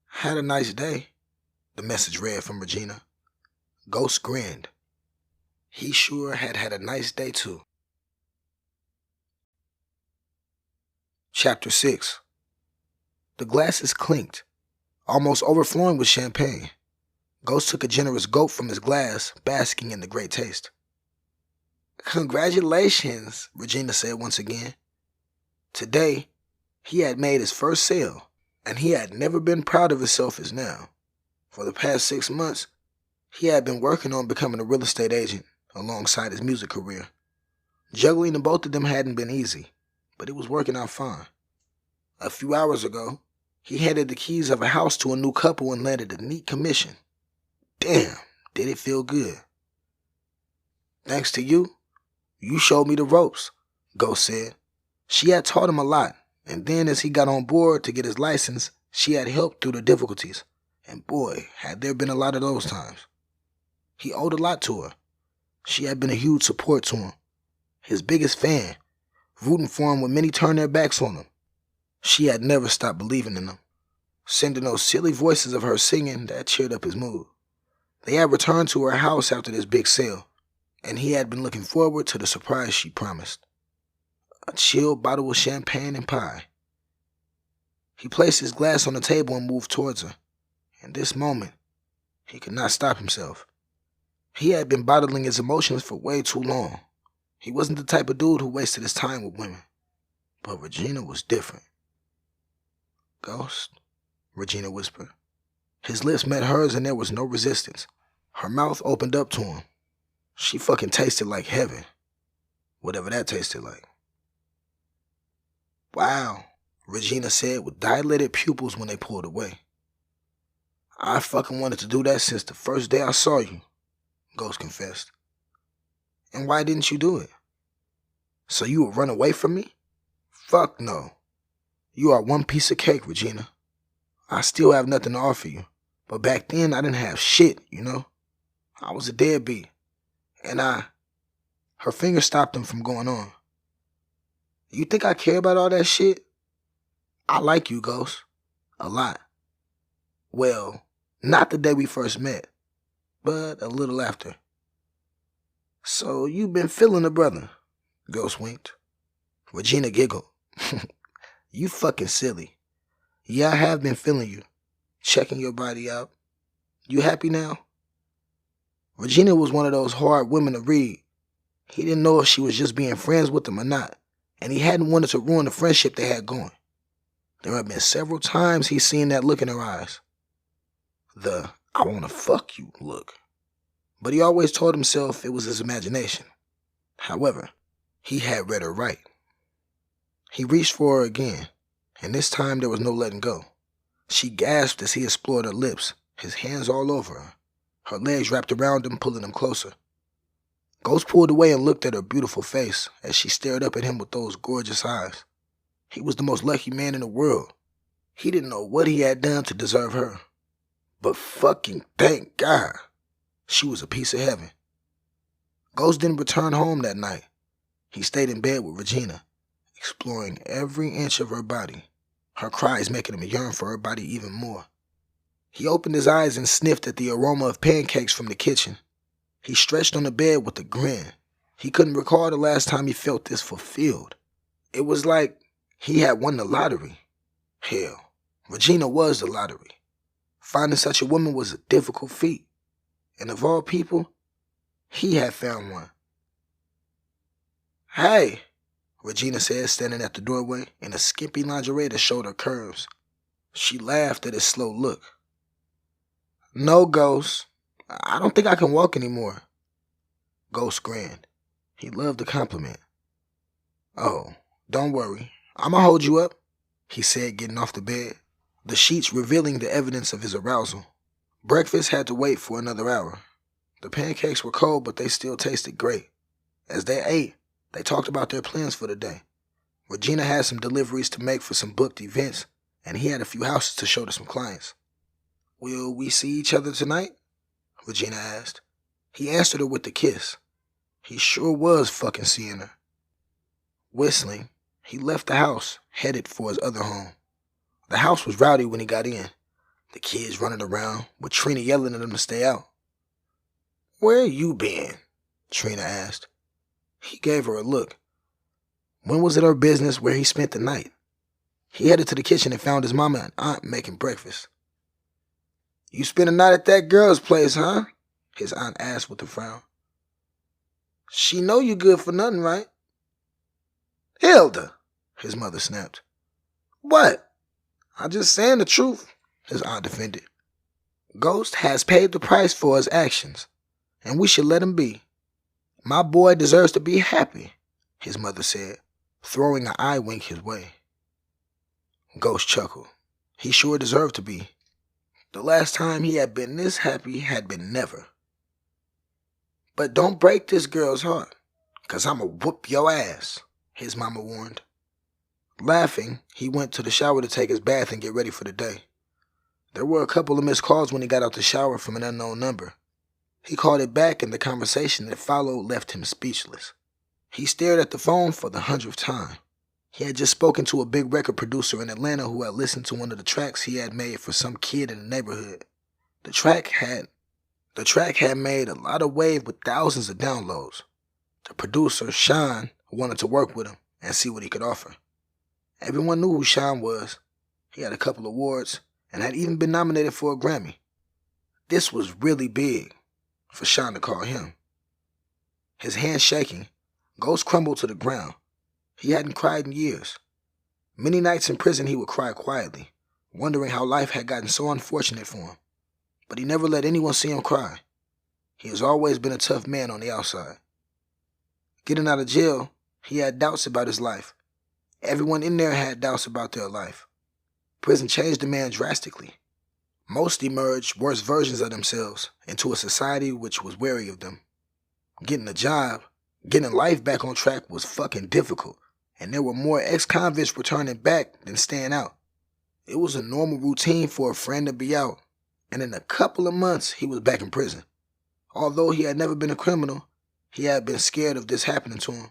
Had a nice day, the message read from Regina. Ghost grinned. He sure had had a nice day too. Chapter 6. The glasses clinked, almost overflowing with champagne. Ghost took a generous gulp from his glass, basking in the great taste. Congratulations, Regina said once again. Today, he had made his first sale, and he had never been proud of himself as now. For the past 6 months, he had been working on becoming a real estate agent alongside his music career. Juggling the both of them hadn't been easy, but it was working out fine. A few hours ago, he handed the keys of a house to a new couple and landed a neat commission. Damn, did it feel good. Thanks to you, you showed me the ropes, Ghost said. She had taught him a lot, and then as he got on board to get his license, she had helped through the difficulties. And boy, had there been a lot of those times. He owed a lot to her. She had been a huge support to him. His biggest fan, rooting for him when many turned their backs on him. She had never stopped believing in him, sending those silly voices of her singing that cheered up his mood. They had returned to her house after this big sale, and he had been looking forward to the surprise she promised. A chilled bottle of champagne and pie. He placed his glass on the table and moved towards her. In this moment, he could not stop himself. He had been bottling his emotions for way too long. He wasn't the type of dude who wasted his time with women. But Regina was different. Ghost, Regina whispered. His lips met hers and there was no resistance. Her mouth opened up to him. She fucking tasted like heaven. Whatever that tasted like. Wow, Regina said with dilated pupils when they pulled away. I fucking wanted to do that since the first day I saw you, Ghost confessed. And why didn't you do it? So you would run away from me? Fuck no. You are one piece of cake, Regina. I still have nothing to offer you. But back then, I didn't have shit, you know? I was a deadbeat. And Her finger stopped him from going on. You think I care about all that shit? I like you, Ghost. A lot. Well, not the day we first met, but a little after. So you've been feeling a brother, Ghost winked. Regina giggled. You fucking silly. Yeah, I have been feeling you. Checking your body out. You happy now? Regina was one of those hard women to read. He didn't know if she was just being friends with him or not, and he hadn't wanted to ruin the friendship they had going. There had been several times he'd seen that look in her eyes. The I wanna fuck you look. But he always told himself it was his imagination. However, he had read her right. He reached for her again, and this time there was no letting go. She gasped as he explored her lips, his hands all over her, her legs wrapped around him, pulling him closer. Ghost pulled away and looked at her beautiful face as she stared up at him with those gorgeous eyes. He was the most lucky man in the world. He didn't know what he had done to deserve her. But fucking thank God, she was a piece of heaven. Ghost didn't return home that night. He stayed in bed with Regina, exploring every inch of her body, her cries making him yearn for her body even more. He opened his eyes and sniffed at the aroma of pancakes from the kitchen. He stretched on the bed with a grin. He couldn't recall the last time he felt this fulfilled. It was like he had won the lottery. Hell, Regina was the lottery. Finding such a woman was a difficult feat. And of all people, he had found one. Hey, Regina said, standing at the doorway in a skimpy lingerie that showed her curves. She laughed at his slow look. No, Ghost. I don't think I can walk anymore. Ghost grinned. He loved the compliment. Oh, don't worry. I'ma hold you up, he said, getting off the bed, the sheets revealing the evidence of his arousal. Breakfast had to wait for another hour. The pancakes were cold, but they still tasted great. As they ate, they talked about their plans for the day. Regina had some deliveries to make for some booked events, and he had a few houses to show to some clients. Will we see each other tonight? Regina asked. He answered her with a kiss. He sure was fucking seeing her. Whistling, he left the house, headed for his other home. The house was rowdy when he got in, the kids running around, with Trina yelling at him to stay out. Where you been? Trina asked. He gave her a look. When was it her business where he spent the night? He headed to the kitchen and found his mama and aunt making breakfast. You spent a night at that girl's place, huh? His aunt asked with a frown. She know you good for nothing, right? Hilda, his mother snapped. What? I'm just saying the truth, his aunt defended. Ghost has paid the price for his actions, and we should let him be. My boy deserves to be happy, his mother said, throwing an eye wink his way. Ghost chuckled. He sure deserved to be. The last time he had been this happy had been never. But don't break this girl's heart, 'cause I'ma whoop your ass, his mama warned. Laughing, he went to the shower to take his bath and get ready for the day. There were a couple of missed calls when he got out the shower from an unknown number. He called it back, and the conversation that followed left him speechless. He stared at the phone for the 100th time. He had just spoken to a big record producer in Atlanta who had listened to one of the tracks he had made for some kid in the neighborhood. The track had made a lot of wave with thousands of downloads. The producer, Sean, wanted to work with him and see what he could offer. Everyone knew who Sean was. He had a couple awards and had even been nominated for a Grammy. This was really big for Sean to call him. His hands shaking, Ghost crumbled to the ground. He hadn't cried in years. Many nights in prison he would cry quietly, wondering how life had gotten so unfortunate for him. But he never let anyone see him cry. He has always been a tough man on the outside. Getting out of jail, he had doubts about his life. Everyone in there had doubts about their life. Prison changed the man drastically. Most emerged worse versions of themselves into a society which was wary of them. Getting a job, getting life back on track was fucking difficult, and there were more ex-convicts returning back than staying out. It was a normal routine for a friend to be out, and in a couple of months he was back in prison. Although he had never been a criminal, he had been scared of this happening to him.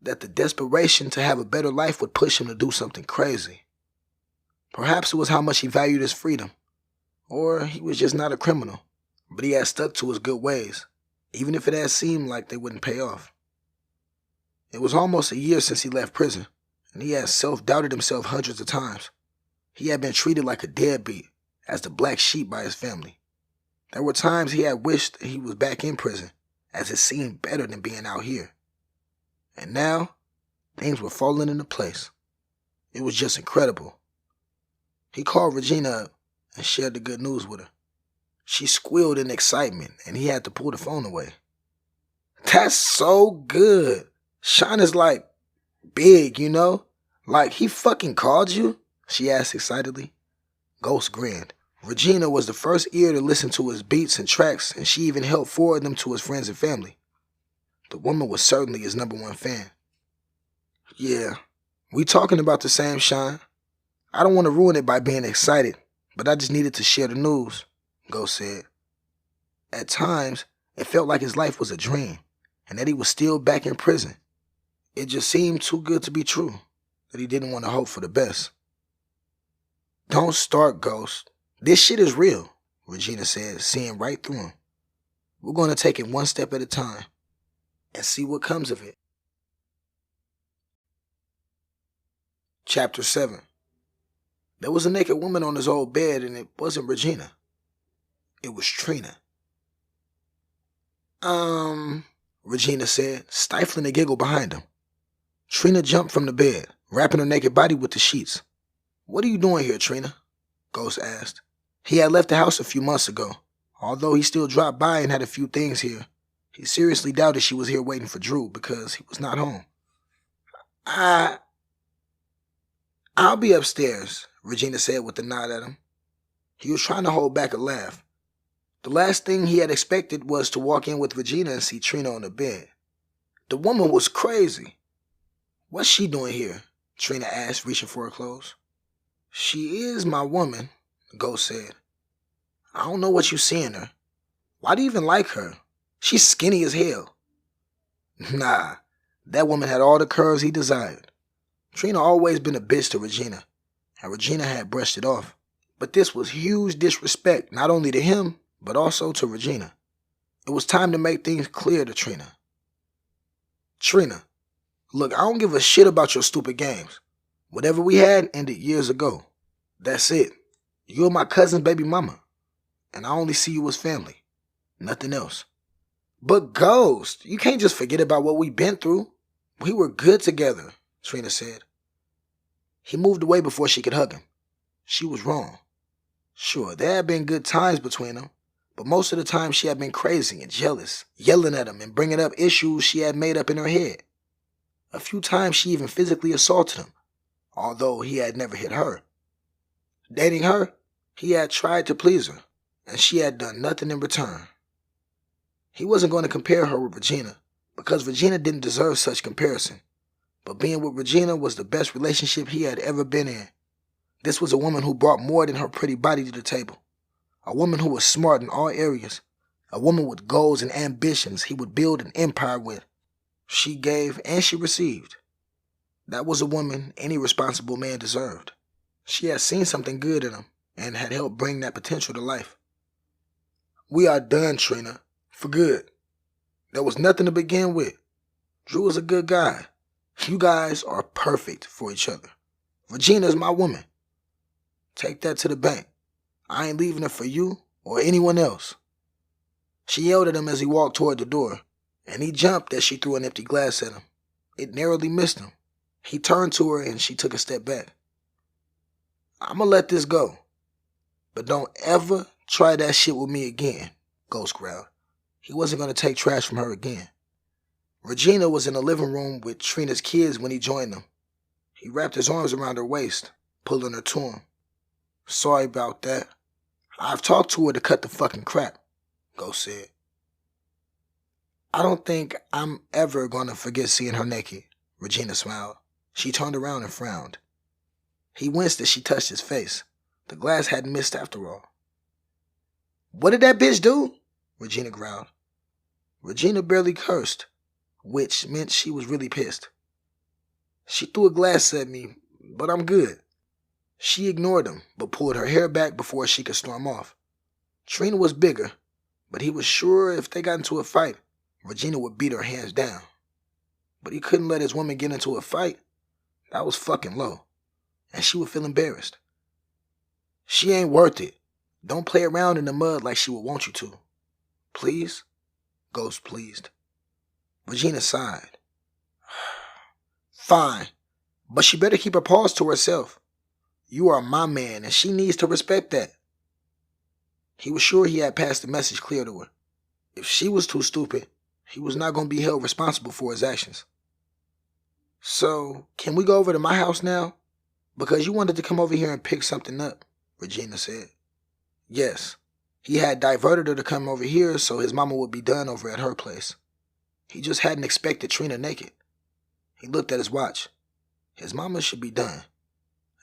That the desperation to have a better life would push him to do something crazy. Perhaps it was how much he valued his freedom. Or he was just not a criminal, but he had stuck to his good ways, even if it had seemed like they wouldn't pay off. It was almost a year since he left prison, and he had self-doubted himself hundreds of times. He had been treated like a deadbeat, as the black sheep by his family. There were times he had wished that he was back in prison, as it seemed better than being out here. And now, things were falling into place. It was just incredible. He called Regina up and shared the good news with her. She squealed in excitement, and he had to pull the phone away. That's so good. Sean is like big, you know? Like he fucking called you? She asked excitedly. Ghost grinned. Regina was the first ear to listen to his beats and tracks, and she even helped forward them to his friends and family. The woman was certainly his #1 fan. Yeah, we talking about the same Sean. I don't want to ruin it by being excited, but I just needed to share the news, Ghost said. At times, it felt like his life was a dream, and that he was still back in prison. It just seemed too good to be true, that he didn't want to hope for the best. Don't start, Ghost. This shit is real, Regina said, seeing right through him. We're going to take it one step at a time and see what comes of it. Chapter 7. There was a naked woman on his old bed, and it wasn't Regina. It was Trina. Regina said, stifling a giggle behind him. Trina jumped from the bed, wrapping her naked body with the sheets. What are you doing here, Trina? Ghost asked. He had left the house a few months ago. Although he still dropped by and had a few things here, he seriously doubted she was here waiting for Drew because he was not home. I'll be upstairs, Regina said with a nod at him. He was trying to hold back a laugh. The last thing he had expected was to walk in with Regina and see Trina on the bed. The woman was crazy. What's she doing here? Trina asked, reaching for her clothes. She is my woman, Ghost said. I don't know what you see in her. Why do you even like her? She's skinny as hell. Nah, that woman had all the curves he desired. Trina always been a bitch to Regina, and Regina had brushed it off. But this was huge disrespect, not only to him, but also to Regina. It was time to make things clear to Trina. Trina, look, I don't give a shit about your stupid games. Whatever we had ended years ago. That's it. You're my cousin's baby mama, and I only see you as family. Nothing else. But Ghost, you can't just forget about what we've been through. We were good together, Trina said. He moved away before she could hug him. She was wrong. Sure, there had been good times between them, but most of the time she had been crazy and jealous, yelling at him and bringing up issues she had made up in her head. A few times she even physically assaulted him. although he had never hit her. Dating her, he had tried to please her, and she had done nothing in return. He wasn't going to compare her with Regina, because Regina didn't deserve such comparison. But being with Regina was the best relationship he had ever been in. This was a woman who brought more than her pretty body to the table. A woman who was smart in all areas. A woman with goals and ambitions he would build an empire with. She gave and she received. That was a woman any responsible man deserved. She had seen something good in him and had helped bring that potential to life. We are done, Trina. For good. There was nothing to begin with. Drew is a good guy. You guys are perfect for each other. Regina's my woman. Take that to the bank. I ain't leaving her for you or anyone else. She yelled at him as he walked toward the door, and he jumped as she threw an empty glass at him. It narrowly missed him. He turned to her and she took a step back. I'ma let this go. But don't ever try that shit with me again, Ghost growled. He wasn't going to take trash from her again. Regina was in the living room with Trina's kids when he joined them. He wrapped his arms around her waist, pulling her to him. Sorry about that. I've talked to her to cut the fucking crap, Ghost said. I don't think I'm ever going to forget seeing her naked, Regina smiled. She turned around and frowned. He winced as she touched his face. The glass hadn't missed after all. What did that bitch do? Regina growled. Regina barely cursed, which meant she was really pissed. She threw a glass at me, but I'm good. She ignored him, but pulled her hair back before she could storm off. Trina was bigger, but he was sure if they got into a fight, Regina would beat her hands down. But he couldn't let his woman get into a fight. That was fucking low, and she would feel embarrassed. She ain't worth it. Don't play around in the mud like she would want you to. Please? Ghost pleased. Regina sighed. Fine, but she better keep her paws to herself. You are my man, and she needs to respect that. He was sure he had passed the message clear to her. If she was too stupid, he was not going to be held responsible for his actions. So, can we go over to my house now? Because you wanted to come over here and pick something up, Regina said. Yes. He had diverted her to come over here so his mama would be done over at her place. He just hadn't expected Trina naked. He looked at his watch. His mama should be done.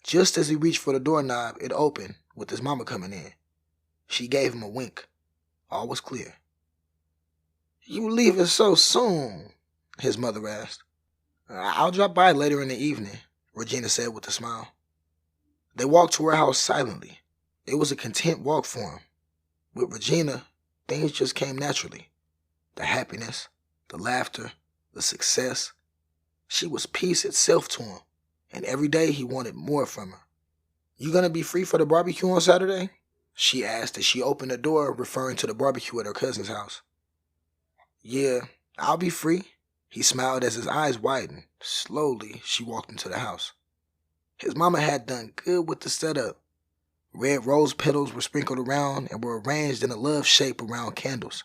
Just as he reached for the doorknob, it opened with his mama coming in. She gave him a wink. All was clear. You leaving so soon? His mother asked. I'll drop by later in the evening, Regina said with a smile. They walked to her house silently. It was a content walk for him. With Regina, things just came naturally. The happiness, the laughter, the success. She was peace itself to him, and every day he wanted more from her. You gonna be free for the barbecue on Saturday? She asked as she opened the door, referring to the barbecue at her cousin's house. Yeah, I'll be free. He smiled as his eyes widened. Slowly, she walked into the house. His mama had done good with the setup. Red rose petals were sprinkled around and were arranged in a love shape around candles.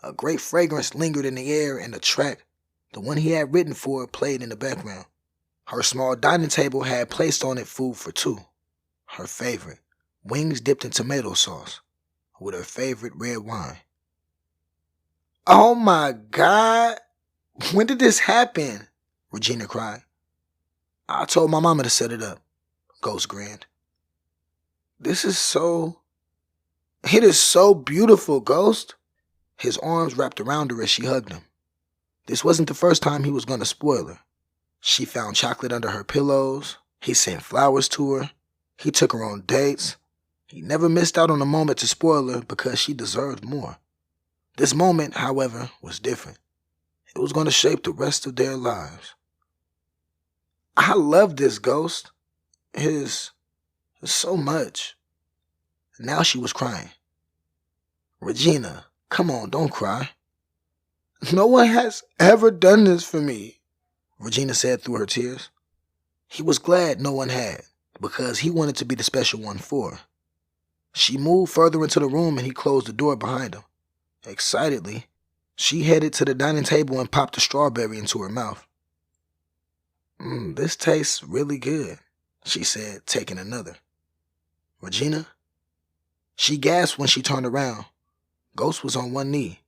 A great fragrance lingered in the air, and the track, the one he had written for, played in the background. Her small dining table had placed on it food for two. Her favorite, wings dipped in tomato sauce, with her favorite red wine. Oh my God! When did this happen? Regina cried. I told my mama to set it up, Ghost grinned. It is so beautiful, Ghost. His arms wrapped around her as she hugged him. This wasn't the first time he was going to spoil her. She found chocolate under her pillows. He sent flowers to her. He took her on dates. He never missed out on a moment to spoil her because she deserved more. This moment, however, was different. It was going to shape the rest of their lives. I love this, Ghost. It's so much. Now she was crying. Regina, come on, don't cry. No one has ever done this for me, Regina said through her tears. He was glad no one had, because he wanted to be the special one for her. She moved further into the room and he closed the door behind him. Excitedly, she headed to the dining table and popped a strawberry into her mouth. This tastes really good, she said, taking another. Regina? She gasped when she turned around. Ghost was on one knee,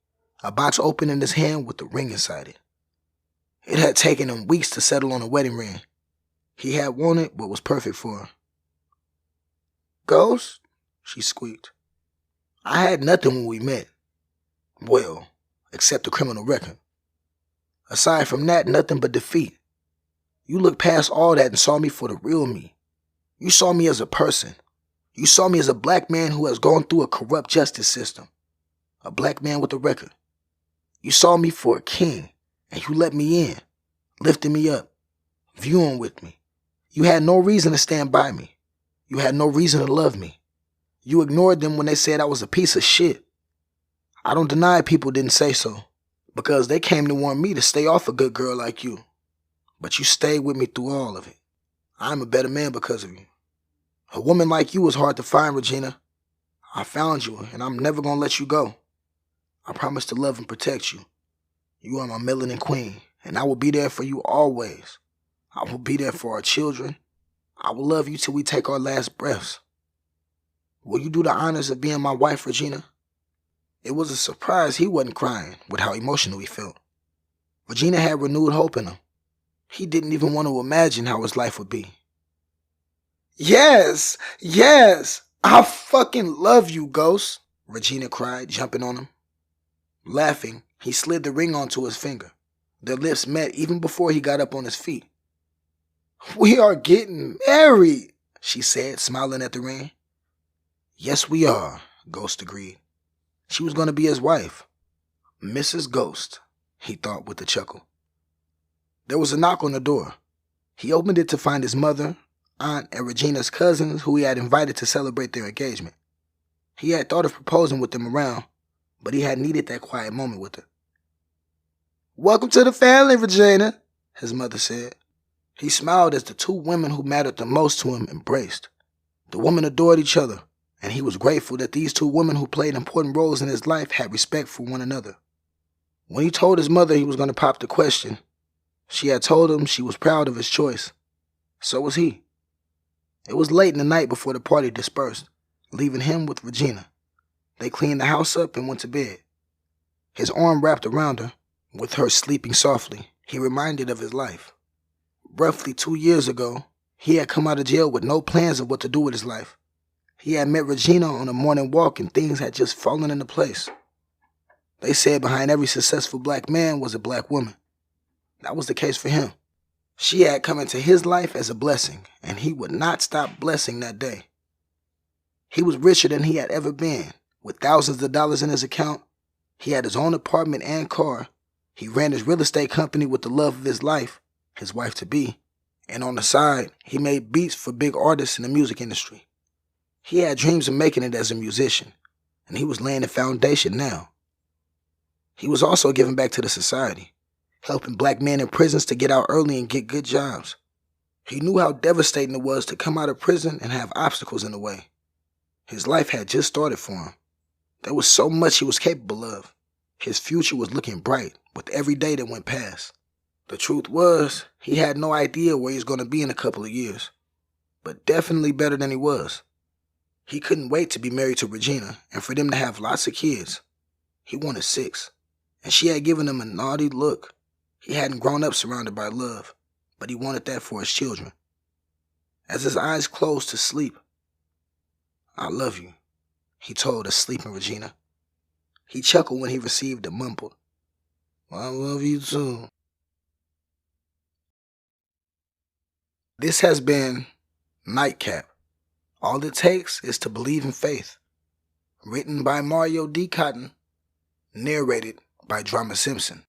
a box open in his hand with the ring inside it. It had taken him weeks to settle on a wedding ring. He had wanted what was perfect for her. Ghost? She squeaked. I had nothing when we met. Well, except a criminal record. Aside from that, nothing but defeat. You looked past all that and saw me for the real me. You saw me as a person. You saw me as a black man who has gone through a corrupt justice system. A black man with a record. You saw me for a king, and you let me in, lifting me up, viewing with me. You had no reason to stand by me. You had no reason to love me. You ignored them when they said I was a piece of shit. I don't deny people didn't say so, because they came to warn me to stay off a good girl like you. But you stayed with me through all of it. I'm a better man because of you. A woman like you is hard to find, Regina. I found you, and I'm never going to let you go. I promise to love and protect you. You are my melanin queen, and I will be there for you always. I will be there for our children. I will love you till we take our last breaths. Will you do the honors of being my wife, Regina? It was a surprise he wasn't crying with how emotional he felt. Regina had renewed hope in him. He didn't even want to imagine how his life would be. Yes, yes, I fucking love you, Ghost, Regina cried, jumping on him. Laughing, he slid the ring onto his finger. Their lips met even before he got up on his feet. We are getting married, she said, smiling at the ring. Yes, we are, Ghost agreed. She was going to be his wife. Mrs. Ghost, he thought with a chuckle. There was a knock on the door. He opened it to find his mother, aunt, and Regina's cousins who he had invited to celebrate their engagement. He had thought of proposing with them around, but he had needed that quiet moment with her. Welcome to the family, Regina, his mother said. He smiled as the two women who mattered the most to him embraced. The women adored each other, and he was grateful that these two women who played important roles in his life had respect for one another. When he told his mother he was going to pop the question, she had told him she was proud of his choice. So was he. It was late in the night before the party dispersed, leaving him with Regina. They cleaned the house up and went to bed. His arm wrapped around her, with her sleeping softly, he reminded of his life. Roughly 2 years ago, he had come out of jail with no plans of what to do with his life. He had met Regina on a morning walk and things had just fallen into place. They said behind every successful black man was a black woman. That was the case for him. She had come into his life as a blessing, and he would not stop blessing that day. He was richer than he had ever been, with thousands of dollars in his account. He had his own apartment and car. He ran his real estate company with the love of his life, his wife-to-be, and on the side, he made beats for big artists in the music industry. He had dreams of making it as a musician, and he was laying the foundation now. He was also giving back to the society, helping black men in prisons to get out early and get good jobs. He knew how devastating it was to come out of prison and have obstacles in the way. His life had just started for him. There was so much he was capable of. His future was looking bright with every day that went past. The truth was, he had no idea where he was going to be in a couple of years, but definitely better than he was. He couldn't wait to be married to Regina and for them to have lots of kids. He wanted 6, and she had given him a naughty look. He hadn't grown up surrounded by love, but he wanted that for his children. As his eyes closed to sleep, I love you, he told a sleeping Regina. He chuckled when he received a mumbled, I love you too. This has been Nightcap. All it takes is to believe in faith. Written by Mario D. Cotton. Narrated by Drama Simpson.